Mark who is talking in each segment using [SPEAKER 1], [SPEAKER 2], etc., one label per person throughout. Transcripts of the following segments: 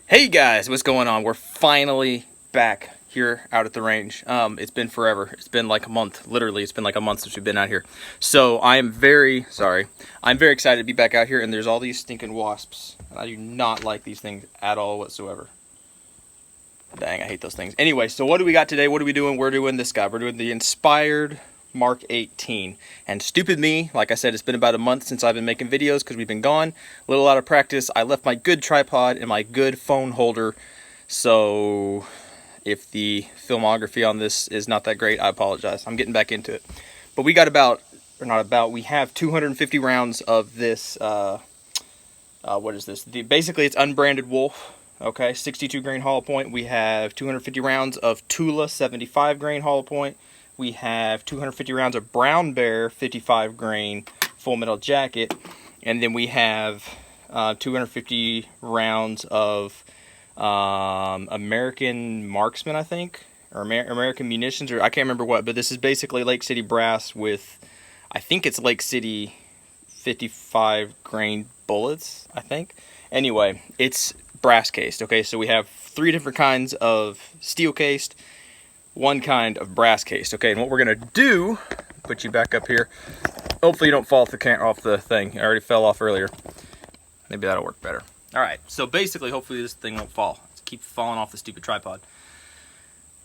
[SPEAKER 1] Hey guys, what's going on? We're finally back here out at the range. It's been forever. It's been like a month. Literally, it's been like a month since we've been out here. So I'm very excited to be back out here, and there's all these stinking wasps. I do not like these things at all whatsoever. Dang, I hate those things. Anyway, so what do we got today? What are we doing? We're doing this guy. We're doing the Inspired Mark 18. And stupid me, like I said, it's been about a month since I've been making videos because we've been gone. A little out of practice. I left my good tripod and my good phone holder. So if the filmography on this is not that great, I apologize. I'm getting back into it. But we got we have 250 rounds of this, what is this? Basically, it's unbranded Wolf. Okay, 62 grain hollow point. We have 250 rounds of Tula 75 grain hollow point. We have 250 rounds of Brown Bear 55 grain full metal jacket, and then we have 250 rounds of American Marksman, I think, or American Munitions, or I can't remember what. But this is basically Lake City brass with, I think it's Lake City 55 grain bullets, I think. Anyway, it's brass cased. Okay, so we have 3 different kinds of steel cased, 1 kind of brass cased. Okay, and what we're gonna do, put you back up here. Hopefully you don't fall off the thing. I already fell off earlier. Maybe that'll work better. All right, so basically, hopefully this thing won't fall. Keep falling off the stupid tripod.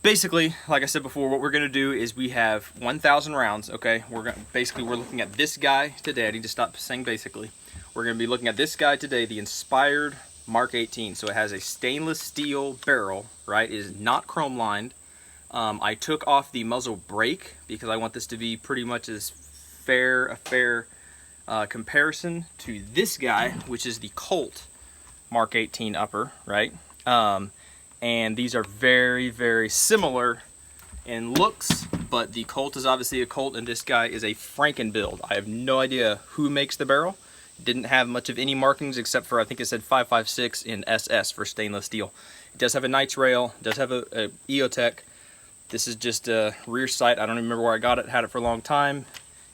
[SPEAKER 1] Basically, like I said before, what we're gonna do is we have 1,000 rounds. Okay, we're looking at this guy today. I need to stop saying basically. We're gonna be looking at this guy today, the Inspired Mark 18. So it has a stainless steel barrel, right? It is not chrome lined. I took off the muzzle brake because I want this to be pretty much as fair comparison to this guy, which is the Colt Mark 18 upper, right? And these are very, very similar in looks, but the Colt is obviously a Colt, and this guy is a Franken build. I have no idea who makes the barrel. Didn't have much of any markings except for, I think it said 556 in SS for stainless steel. It does have a Knights rail, does have a EOTech. This is just a rear sight. I don't even remember where I got it. Had it for a long time.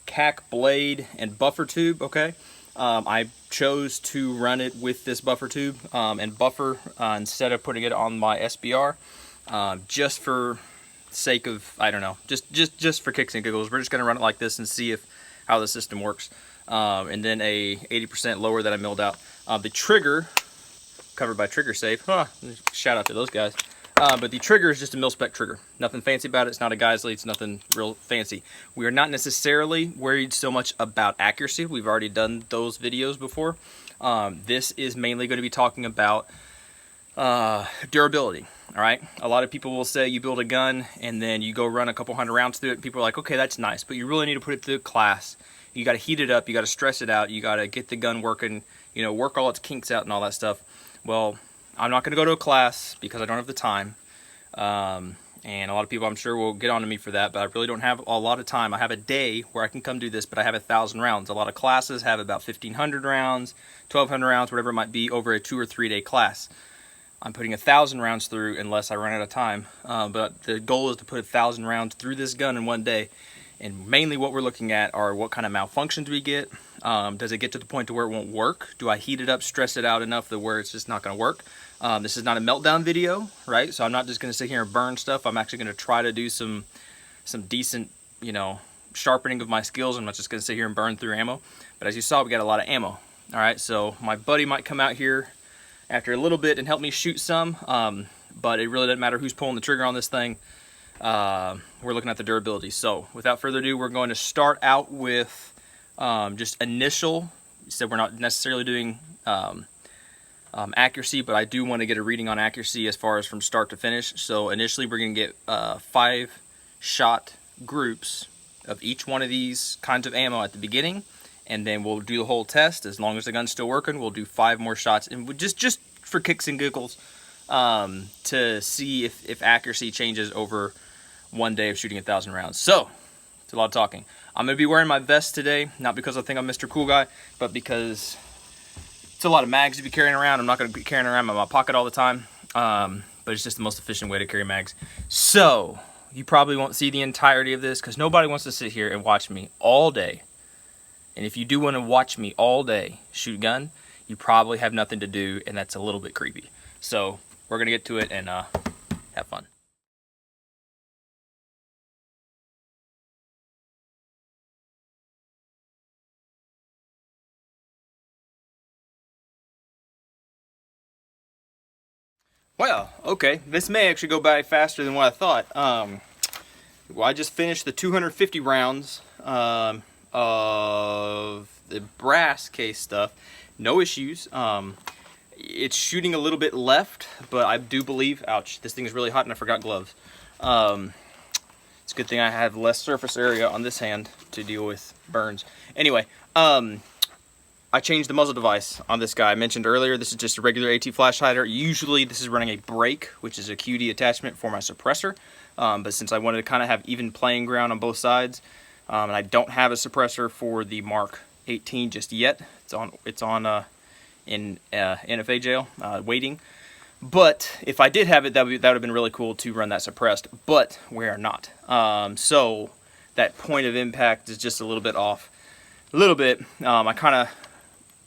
[SPEAKER 1] CAC blade and buffer tube. Okay, I chose to run it with this buffer tube and buffer instead of putting it on my SBR, just for sake of, I don't know, just for kicks and giggles. We're just gonna run it like this and see how the system works. And then a 80% lower that I milled out. The trigger, covered by Trigger Safe. Shout out to those guys. But the trigger is just a mil-spec trigger. Nothing fancy about it. It's not a Geisley. It's nothing real fancy. We are not necessarily worried so much about accuracy. We've already done those videos before. This is mainly going to be talking about durability. All right. A lot of people will say you build a gun and then you go run a couple hundred rounds through it. People are like, okay, that's nice, but you really need to put it through class. You got to heat it up. You got to stress it out. You got to get the gun working. You know, work all its kinks out and all that stuff. Well, I'm not going to go to a class because I don't have the time. And a lot of people, I'm sure, will get on to me for that, but I really don't have a lot of time. I have a day where I can come do this, but I have 1,000 rounds. A lot of classes have about 1,500 rounds, 1,200 rounds, whatever it might be, over a 2 or 3 day class. I'm putting 1,000 rounds through unless I run out of time. But the goal is to put 1,000 rounds through this gun in one day. And mainly what we're looking at are what kind of malfunctions we get. Does it get to the point to where it won't work? Do I heat it up, stress it out enough to where it's just not going to work? This is not a meltdown video, right? So I'm not just going to sit here and burn stuff. I'm actually going to try to do some decent, you know, sharpening of my skills. I'm not just going to sit here and burn through ammo. But as you saw, we got a lot of ammo. All right, so my buddy might come out here after a little bit and help me shoot some. But it really doesn't matter who's pulling the trigger on this thing. We're looking at the durability. So without further ado, we're going to start out with just initial. You said we're not necessarily doing accuracy, but I do want to get a reading on accuracy as far as from start to finish. So initially we're going to get 5 shot groups of each one of these kinds of ammo at the beginning, and then we'll do the whole test. As long as the gun's still working, we'll do 5 more shots, and just for kicks and giggles, to see if accuracy changes over one day of shooting 1,000 rounds. So it's a lot of talking. I'm going to be wearing my vest today, not because I think I'm Mr. Cool Guy, but because it's a lot of mags to be carrying around. I'm not going to be carrying around in my pocket all the time, but it's just the most efficient way to carry mags. So you probably won't see the entirety of this because nobody wants to sit here and watch me all day. And if you do want to watch me all day shoot a gun, you probably have nothing to do, and that's a little bit creepy. So we're gonna get to it and have fun. Well, okay, this may actually go by faster than what I thought. Well, I just finished the 250 rounds of the brass case stuff. No issues. It's shooting a little bit left, but I do believe, ouch, this thing is really hot and I forgot gloves. It's a good thing I have less surface area on this hand to deal with burns. Anyway, I changed the muzzle device on this guy. I mentioned earlier, this is just a regular AT flash hider. Usually this is running a brake, which is a QD attachment for my suppressor. But since I wanted to kind of have even playing ground on both sides, and I don't have a suppressor for the Mark 18 just yet. It's on in NFA jail, waiting. But if I did have it, that would have been really cool to run that suppressed, but we are not. So that point of impact is just a little bit off. A little bit. I kind of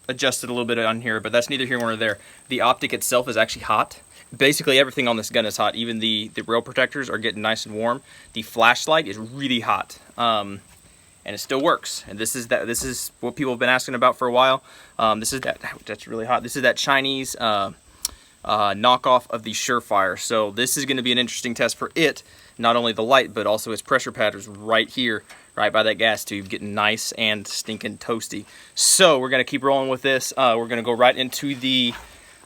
[SPEAKER 1] adjusted a little bit on here, but that's neither here nor there. The optic itself is actually hot. Basically everything on this gun is hot. Even the rail protectors are getting nice and warm. The flashlight is really hot. And it still works. And this is what people have been asking about for a while. That's really hot. This is that Chinese knockoff of the Surefire. So this is going to be an interesting test for it. Not only the light, but also its pressure patterns right here, right by that gas tube, getting nice and stinking toasty. So we're going to keep rolling with this. We're going to go right into the,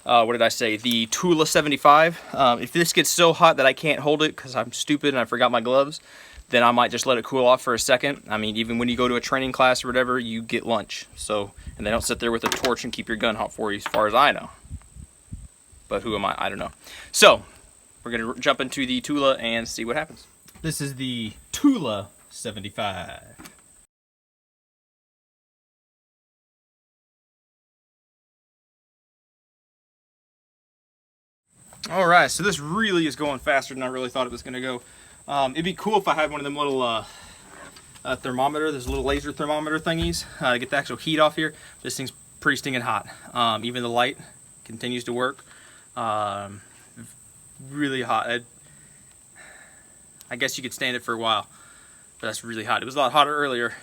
[SPEAKER 1] what did I say? The Tula 75. If this gets so hot that I can't hold it because I'm stupid and I forgot my gloves, then I might just let it cool off for a second. I mean, even when you go to a training class or whatever, you get lunch. So, and they don't sit there with a torch and keep your gun hot for you, as far as I know. But who am I? I don't know. So, we're going to jump into the Tula and see what happens. This is the Tula 75. Alright, so this really is going faster than I really thought it was going to go. It'd be cool if I had one of them little thermometer, those little laser thermometer thingies to get the actual heat off here. This thing's pretty stinking hot. Even the light continues to work. Really hot. I guess you could stand it for a while, but that's really hot. It was a lot hotter earlier.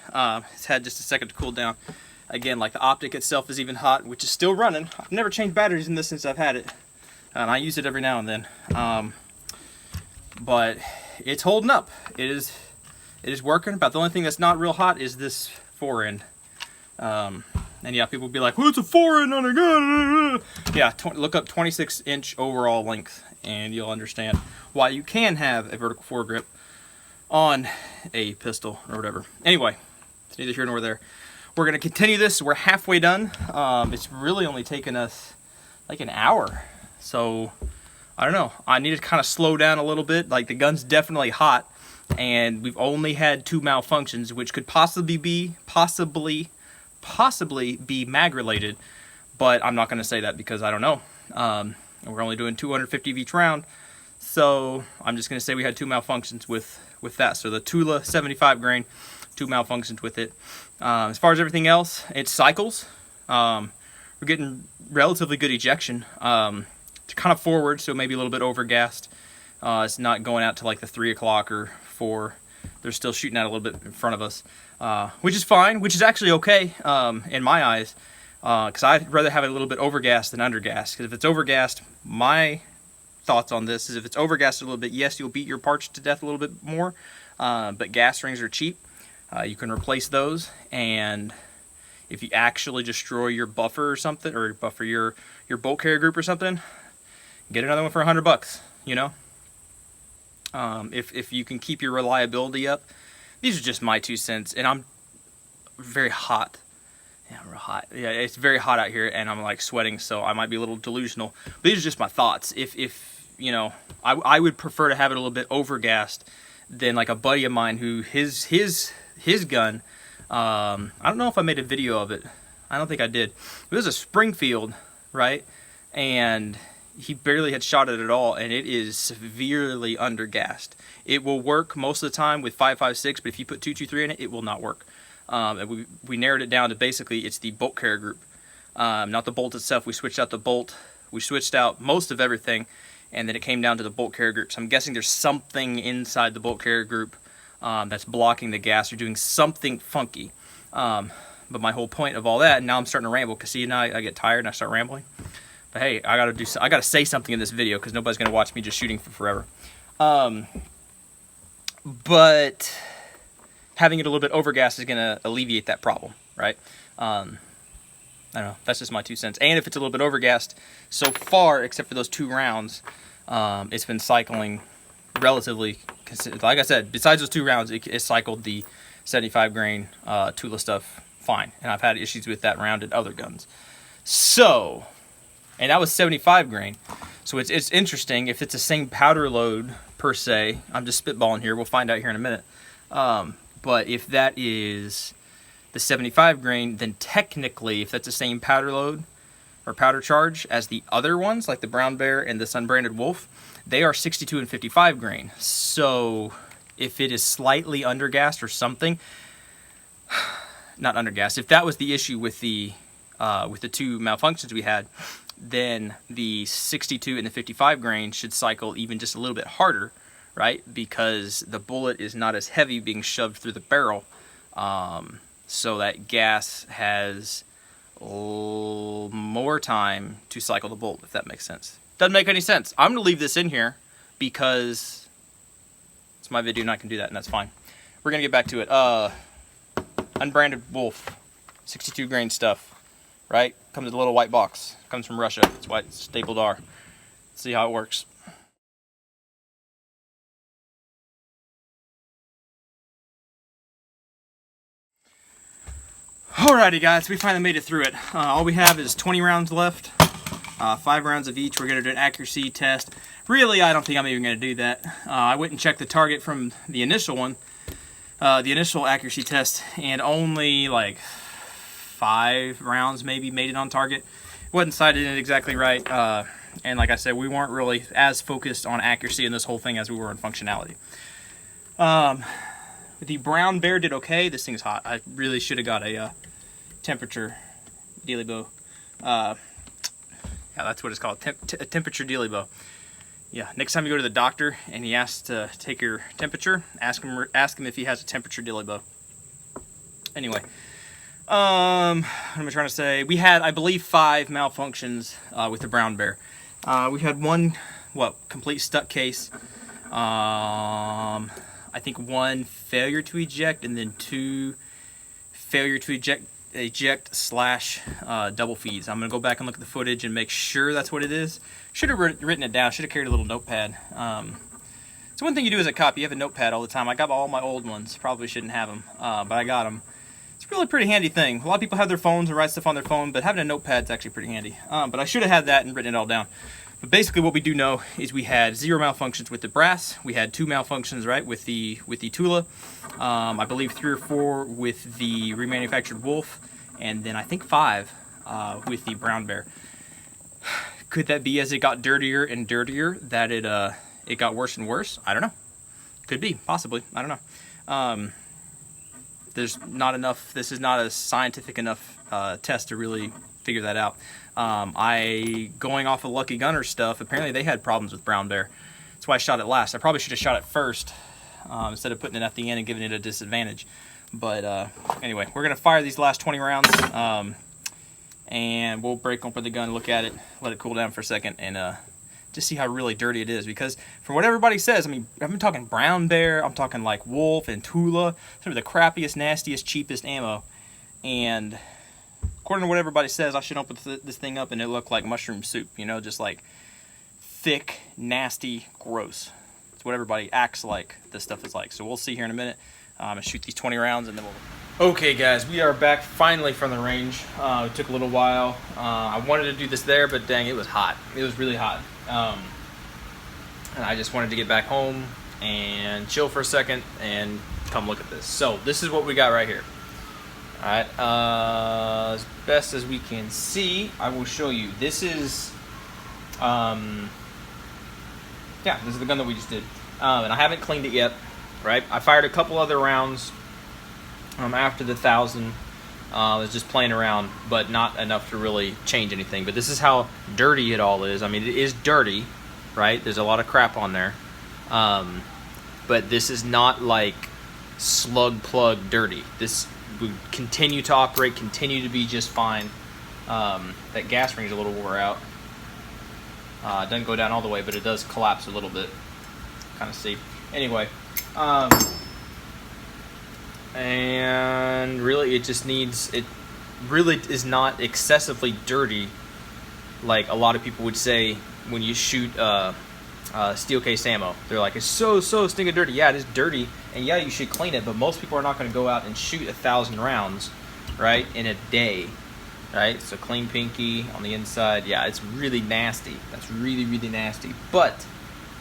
[SPEAKER 1] It's had just a second to cool down. Again, like the optic itself is even hot, which is still running. I've never changed batteries in this since I've had it. And I use it every now and then. But it's holding up. It is working. About the only thing that's not real hot is this forend. And yeah, people will be like, well, it's a forend on a gun. Yeah, look up 26-inch overall length and you'll understand why you can have a vertical foregrip on a pistol or whatever. Anyway, it's neither here nor there. We're going to continue this. We're halfway done. It's really only taken us like an hour. So, I don't know. I need to kind of slow down a little bit. Like, the gun's definitely hot. And we've only had 2 malfunctions, which could possibly be mag related, but I'm not going to say that because I don't know. We're only doing 250 of each round, so I'm just going to say we had 2 malfunctions with that. So the Tula 75 grain, 2 malfunctions with it. As far as everything else, it cycles. We're getting relatively good ejection. It's kind of forward, so maybe a little bit overgassed. It's not going out to like the 3 o'clock or 4. They're still shooting out a little bit in front of us, which is fine, which is actually okay in my eyes, because I'd rather have it a little bit overgassed than undergassed. Because if it's overgassed, my thoughts on this is if it's overgassed a little bit, yes, you'll beat your parts to death a little bit more, but gas rings are cheap. You can replace those, and if you actually destroy your buffer or something, or buffer your bolt carrier group or something, get another one for $100, you know? If you can keep your reliability up. These are just my 2 cents, and I'm very hot. Yeah, I'm real hot. Yeah, it's very hot out here, and I'm like sweating, so I might be a little delusional. But these are just my thoughts. If you know, I would prefer to have it a little bit overgassed than like a buddy of mine who his gun. I don't know if I made a video of it. I don't think I did. It was a Springfield, right? And he barely had shot it at all, and it is severely undergassed. It will work most of the time with 5.56, but if you put 2.23 in it, it will not work. And we narrowed it down to basically it's the bolt carrier group, not the bolt itself. We switched out the bolt We switched out most of everything, and then it came down to the bolt carrier group. So I'm guessing there's something inside the bolt carrier group that's blocking the gas or doing something funky. But my whole point of all that, and now I'm starting to ramble, because see, now I get tired and I start rambling. But hey, I gotta say something in this video, because nobody's gonna watch me just shooting for forever. But having it a little bit overgassed is gonna alleviate that problem, right? I don't know, that's just my 2 cents. And if it's a little bit overgassed, so far, except for those 2 rounds, it's been cycling relatively consistent. Like I said, besides those 2 rounds, it cycled the 75 grain Tula stuff fine. And I've had issues with that round in other guns. So, and that was 75 grain. So it's interesting if it's the same powder load per se. I'm just spitballing here. We'll find out here in a minute. But if that is the 75 grain, then technically, if that's the same powder load or powder charge as the other ones, like the Brown Bear and this unbranded Wolf, they are 62 and 55 grain. So if it is slightly undergassed or something, not undergassed, if that was the issue with the 2 malfunctions we had, then the 62 and the 55 grain should cycle even just a little bit harder, right? Because the bullet is not as heavy being shoved through the barrel, so that gas has more time to cycle the bolt, if that makes sense. Doesn't make any sense. I'm gonna leave this in here because it's my video and I can do that, and that's fine. We're gonna get back to it. Unbranded Wolf, 62 grain stuff, right? Comes in a little white box. Comes from Russia. That's why it's stapled R. Let's see how it works. Alrighty guys, we finally made it through it. All we have is 20 rounds left. 5 rounds of each. We're going to do an accuracy test. Really, I don't think I'm even going to do that. I went and checked the target from the initial one. The initial accuracy test, and only like 5 rounds maybe made it on target. Wasn't sighted in it exactly right, and like I said, we weren't really as focused on accuracy in this whole thing as we were on functionality. The Brown Bear did okay. This thing's hot. I really should have got a temperature dealy bow. Yeah, that's what it's called, a temperature dealy bow. Yeah, next time you go to the doctor and he asks to take your temperature, ask him if he has a temperature dealy bow. Anyway, what am I trying to say? We had, I believe, 5 malfunctions with the Brown Bear. We had 1, complete stuck case. I think 1 failure to eject, and then 2 failure to eject slash double feeds. I'm gonna go back and look at the footage and make sure that's what it is. Should have written it down. Should have carried a little notepad. It's one thing you do as a cop. You have a notepad all the time. I got all my old ones. Probably shouldn't have them, but I got them. It's really a pretty handy thing. A lot of people have their phones and write stuff on their phone, but having a notepad is actually pretty handy. But I should have had that and written it all down. But basically what we do know is we had 0 malfunctions with the brass. We had 2 malfunctions, right, with the Tula. I believe 3 or 4 with the remanufactured Wolf, and then I think 5 with the Brown Bear. Could that be as it got dirtier and dirtier that it got worse and worse? I don't know. Could be, possibly. I don't know. There's not enough. This is not a scientific enough test to really figure that out. Going off of Lucky Gunner stuff, apparently they had problems with Brown Bear. That's why I shot it last. I probably should have shot it first instead of putting it at the end and giving it a disadvantage. But anyway, we're going to fire these last 20 rounds, and we'll break open the gun, look at it, let it cool down for a second, and just see how really dirty it is. Because from what everybody says, I mean, I've been talking Brown Bear, I'm talking like Wolf and Tula, some of the crappiest, nastiest, cheapest ammo, and according to what everybody says, I should open this thing up and it looked like mushroom soup, you know, just like thick, nasty, gross. It's what everybody acts like this stuff is like. So we'll see here in a minute. I'm gonna shoot these 20 rounds and then we'll... Okay guys, we are back finally from the range. It took a little while. I wanted to do this there, but dang, it was hot. It was really hot. And I just wanted to get back home and chill for a second and come look at this. So this is what we got right here. Alright, as best as we can see, I will show you. This is, yeah, this is the gun that we just did. And I haven't cleaned it yet, right? I fired a couple other rounds after the 1,000 I was just playing around, but not enough to really change anything. But this is how dirty it all is. I mean, it is dirty, right? There's a lot of crap on there. But this is not like slug plug dirty. This would continue to operate, continue to be just fine. That gas ring is a little wore out. It doesn't go down all the way, but it does collapse a little bit. Kind of see. Anyway, and really it just needs, it really is not excessively dirty like a lot of people would say when you shoot steel case ammo. They're like, it's so stinking dirty. Yeah, it is dirty, and yeah, you should clean it, but most people are not going to go out and shoot 1,000 rounds, right, in a day, right? So clean pinky on the inside. Yeah, it's really nasty. That's really nasty, but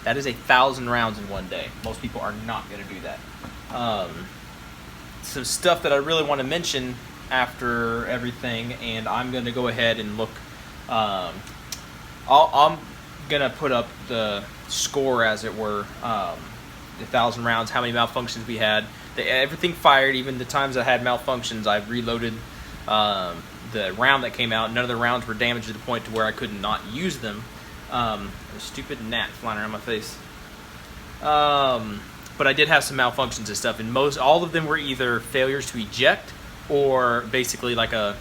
[SPEAKER 1] that is 1,000 rounds in one day. Most people are not going to do that. Some stuff that I really want to mention after everything, and I'm going to go ahead and look. I'm going to put up the score, as it were, 1,000 rounds, how many malfunctions we had. Everything fired, even the times I had malfunctions. I reloaded the round that came out. None of the rounds were damaged to the point to where I could not use them. A stupid gnat flying around my face. But I did have some malfunctions and stuff, and all of them were either failures to eject or basically like it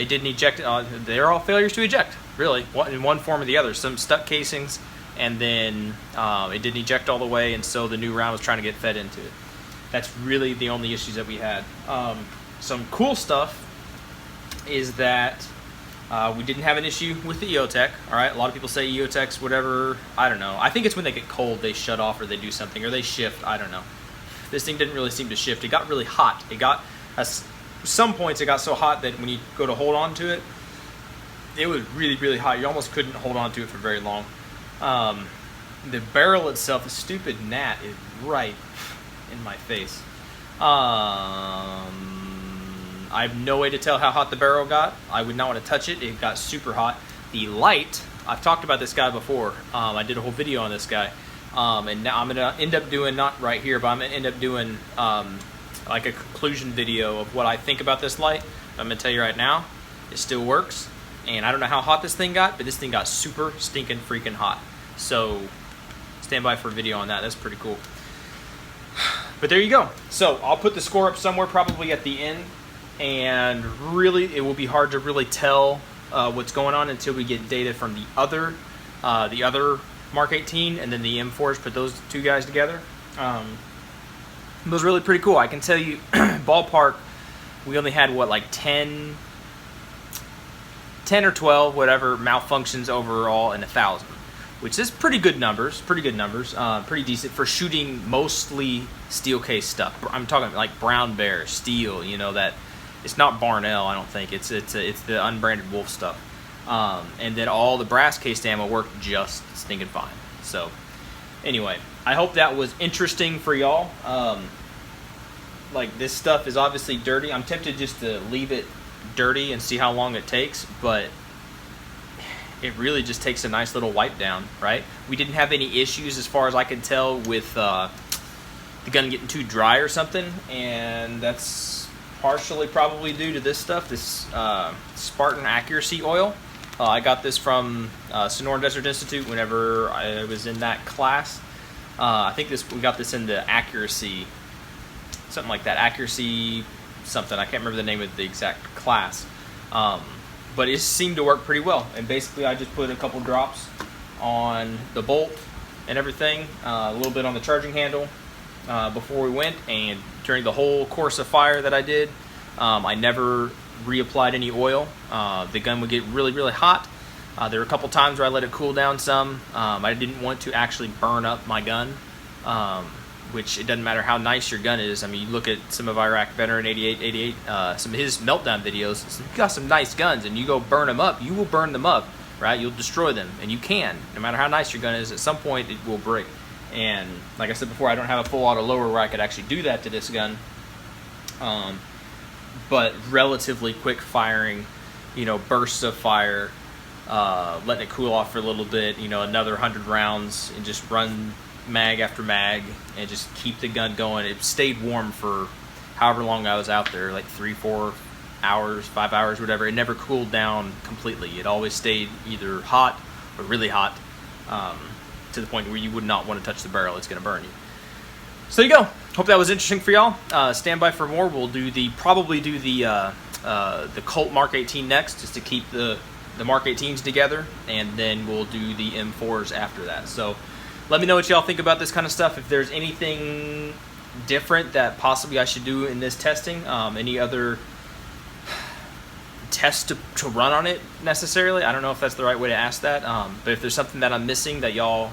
[SPEAKER 1] didn't eject. They're all failures to eject, really, in one form or the other. Some stuck casings, and then it didn't eject all the way, and so the new round was trying to get fed into it. That's really the only issues that we had. Some cool stuff is that we didn't have an issue with the EOTech. All right, a lot of people say EOTechs, whatever. I don't know. I think it's when they get cold, they shut off, or they do something, or they shift. I don't know. This thing didn't really seem to shift. It got really hot. It got, at some points, it got so hot that when you go to hold on to it, it was really hot. You almost couldn't hold on to it for very long. The barrel itself, the stupid gnat, is right in my face. I have no way to tell how hot the barrel got. I would not want to touch it. It got super hot. The light, I've talked about this guy before. I did a whole video on this guy. And now I'm going to end up doing, not right here, but I'm going to end up doing like a conclusion video of what I think about this light. I'm going to tell you right now, it still works. And I don't know how hot this thing got, but this thing got super stinking freaking hot. So stand by for a video on that. That's pretty cool. But there you go. So I'll put the score up somewhere probably at the end. And really, it will be hard to really tell what's going on until we get data from the other Mark 18 and then the M4s. Put those two guys together. It was really pretty cool. I can tell you, ballpark, we only had what, like 10 or 12, whatever, malfunctions overall in 1,000, which is pretty good numbers. Pretty decent for shooting mostly steel case stuff. I'm talking like brown bear, steel. You know that. It's not Barnaul, I don't think. It's the unbranded Wolf stuff. And then all the brass cased ammo worked just stinking fine. So anyway, I hope that was interesting for y'all. Like, this stuff is obviously dirty. I'm tempted just to leave it dirty and see how long it takes, but it really just takes a nice little wipe down, right? We didn't have any issues as far as I could tell with the gun getting too dry or something, and that's partially probably due to this stuff, this Spartan Accuracy Oil. I got this from Sonoran Desert Institute whenever I was in that class. I think we got this in the Accuracy, something like that, Accuracy something. I can't remember the name of the exact class. But it seemed to work pretty well. And basically I just put a couple drops on the bolt and everything, a little bit on the charging handle before we went, and during the whole course of fire that I did, I never reapplied any oil. The gun would get really hot. There were a couple times where I let it cool down some. I didn't want to actually burn up my gun, which it doesn't matter how nice your gun is. I mean, you look at some of Iraq Veteran 88, some of his meltdown videos, you got some nice guns, and you go burn them up, you will burn them up, right? You'll destroy them, and you can. No matter how nice your gun is, at some point it will break. And like I said before, I don't have a full auto lower where I could actually do that to this gun. But relatively quick firing, you know, bursts of fire, letting it cool off for a little bit, you know, another 100 rounds, and just run mag after mag and just keep the gun going. It stayed warm for however long I was out there, like 3, 4 hours, 5 hours, whatever, it never cooled down completely. It always stayed either hot or really hot, to the point where you would not want to touch the barrel. It's going to burn you. So there you go. Hope that was interesting for y'all. Stand by for more. We'll do probably do the Colt Mk18 next, just to keep the Mark 18s together, and then we'll do the M4s after that. So let me know what y'all think about this kind of stuff. If there's anything different that possibly I should do in this testing, any other tests to run on it necessarily. I don't know if that's the right way to ask that, but if there's something that I'm missing that y'all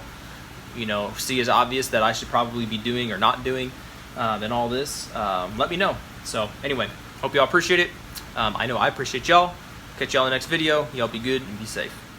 [SPEAKER 1] see as obvious that I should probably be doing or not doing in all this, let me know. So anyway, hope y'all appreciate it. I know I appreciate y'all. Catch y'all in the next video. Y'all be good and be safe.